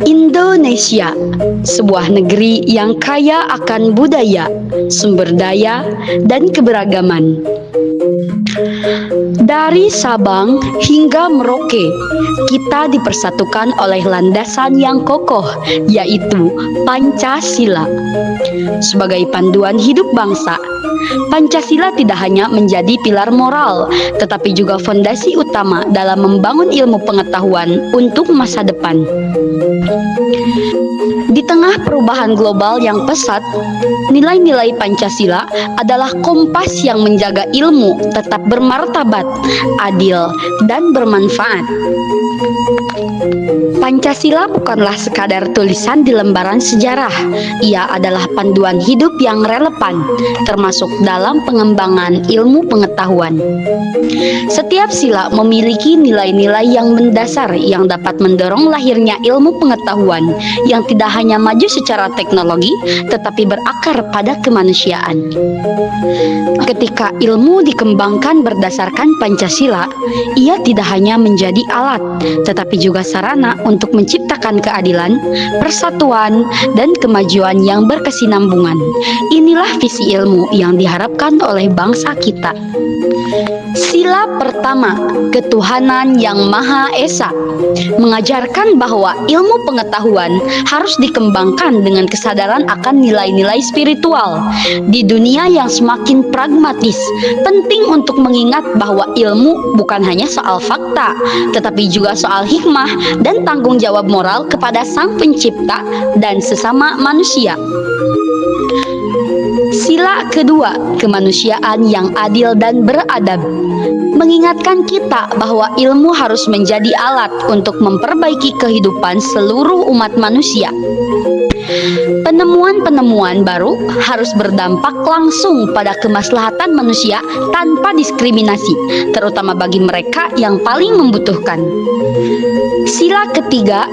Indonesia, sebuah negeri yang kaya akan budaya, sumber daya, dan keberagaman. Dari Sabang hingga Merauke, kita dipersatukan oleh landasan yang kokoh, yaitu Pancasila. Sebagai panduan hidup bangsa, Pancasila tidak hanya menjadi pilar moral, tetapi juga fondasi utama dalam membangun ilmu pengetahuan untuk masa depan. Di tengah perubahan global yang pesat, nilai-nilai Pancasila adalah kompas yang menjaga ilmu tetap bermartabat, adil, dan bermanfaat. Pancasila bukanlah sekadar tulisan di lembaran sejarah. Ia adalah panduan hidup yang relevan, termasuk dalam pengembangan ilmu pengetahuan. Setiap sila memiliki nilai-nilai yang mendasar yang dapat mendorong lahirnya ilmu pengetahuan yang tidak hanya maju secara teknologi, tetapi berakar pada kemanusiaan. Ketika ilmu dikembangkan berdasarkan Pancasila, ia tidak hanya menjadi alat, tetapi juga sarana untuk menciptakan keadilan, persatuan, dan kemajuan yang berkesinambungan. Inilah visi ilmu yang diharapkan oleh bangsa kita. Sila pertama, ketuhanan yang Maha Esa, mengajarkan bahwa ilmu pengetahuan harus dikembangkan dengan kesadaran akan nilai-nilai spiritual. Di dunia yang semakin pragmatis, penting untuk mengingat bahwa ilmu bukan hanya soal fakta, tetapi juga soal hikmah dan tanggung jawab moral kepada Sang Pencipta dan sesama manusia. Sila kedua, kemanusiaan yang adil dan beradab, mengingatkan kita bahwa ilmu harus menjadi alat untuk memperbaiki kehidupan seluruh umat manusia. Penemuan-penemuan baru harus berdampak langsung pada kemaslahatan manusia tanpa diskriminasi, terutama bagi mereka yang paling membutuhkan. Sila ketiga,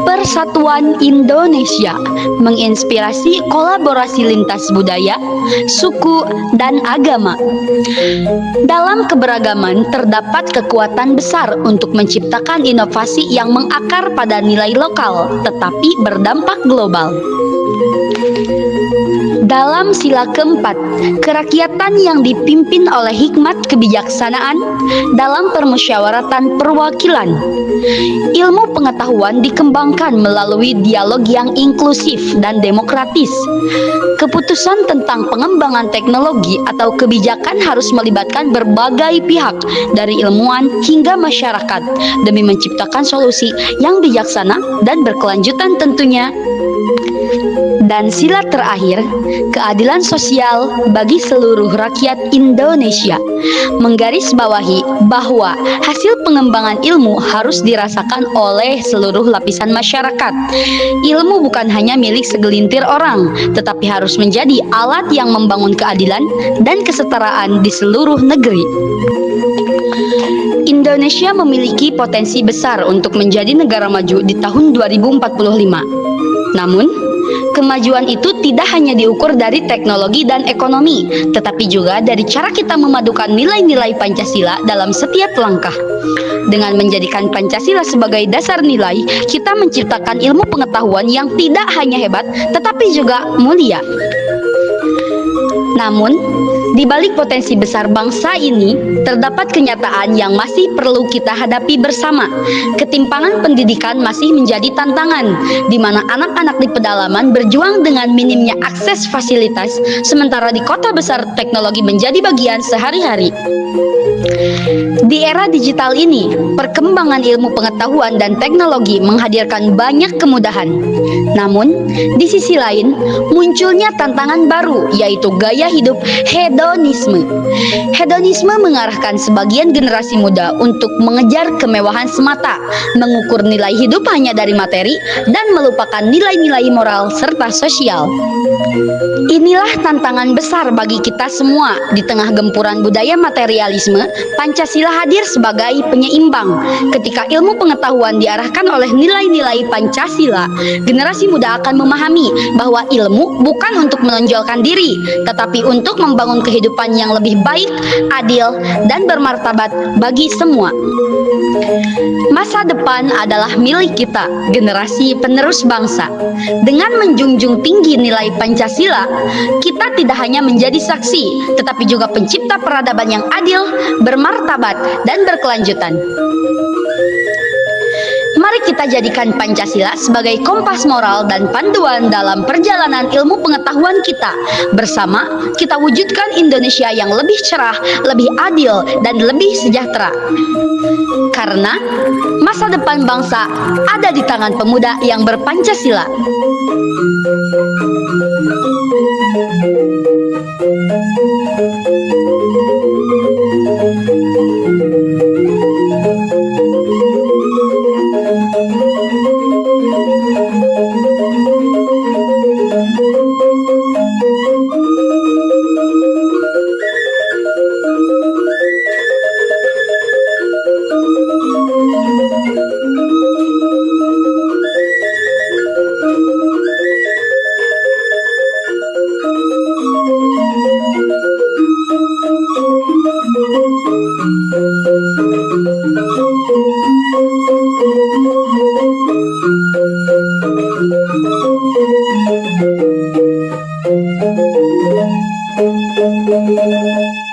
persatuan Indonesia, menginspirasi kolaborasi lintas budaya, suku, dan agama. Dalam keberagaman terdapat kekuatan besar untuk menciptakan inovasi yang mengakar pada nilai lokal, tetapi berdampak global. Dalam sila keempat, kerakyatan yang dipimpin oleh hikmat kebijaksanaan dalam permusyawaratan perwakilan. Ilmu pengetahuan dikembangkan melalui dialog yang inklusif dan demokratis. Keputusan tentang pengembangan teknologi atau kebijakan harus melibatkan berbagai pihak, dari ilmuwan hingga masyarakat, demi menciptakan solusi yang bijaksana dan berkelanjutan tentunya. Dan sila terakhir, keadilan sosial bagi seluruh rakyat Indonesia, menggarisbawahi bahwa hasil pengembangan ilmu harus dirasakan oleh seluruh lapisan masyarakat. Ilmu bukan hanya milik segelintir orang, tetapi harus menjadi alat yang membangun keadilan dan kesetaraan di seluruh negeri. Indonesia memiliki potensi besar untuk menjadi negara maju di tahun 2045. Namun, kemajuan itu tidak hanya diukur dari teknologi dan ekonomi, tetapi juga dari cara kita memadukan nilai-nilai Pancasila dalam setiap langkah. Dengan menjadikan Pancasila sebagai dasar nilai, kita menciptakan ilmu pengetahuan yang tidak hanya hebat, tetapi juga mulia. Namun, di balik potensi besar bangsa ini, terdapat kenyataan yang masih perlu kita hadapi bersama. Ketimpangan pendidikan masih menjadi tantangan, di mana anak-anak di pedalaman berjuang dengan minimnya akses fasilitas, sementara di kota besar teknologi menjadi bagian sehari-hari. Di era digital ini, perkembangan ilmu pengetahuan dan teknologi menghadirkan banyak kemudahan. Namun, di sisi lain, munculnya tantangan baru, yaitu gaya hidup hedonisme. Hedonisme mengarahkan sebagian generasi muda untuk mengejar kemewahan semata, mengukur nilai hidup hanya dari materi, dan melupakan nilai-nilai moral serta sosial. Inilah tantangan besar bagi kita semua di tengah gempuran budaya materialisme Pancasila hadir sebagai penyeimbang. Ketika ilmu pengetahuan diarahkan oleh nilai-nilai Pancasila, generasi muda akan memahami bahwa ilmu bukan untuk menonjolkan diri, tetapi untuk membangun kehidupan yang lebih baik, adil, dan bermartabat bagi semua. Masa depan adalah milik kita, generasi penerus bangsa. Dengan menjunjung tinggi nilai Pancasila, kita tidak hanya menjadi saksi, tetapi juga pencipta peradaban yang adil, bermartabat, dan berkelanjutan. Mari kita jadikan Pancasila sebagai kompas moral dan panduan dalam perjalanan ilmu pengetahuan kita. Bersama, kita wujudkan Indonesia yang lebih cerah, lebih adil, dan lebih sejahtera. Karena masa depan bangsa ada di tangan pemuda yang berPancasila. Thank you.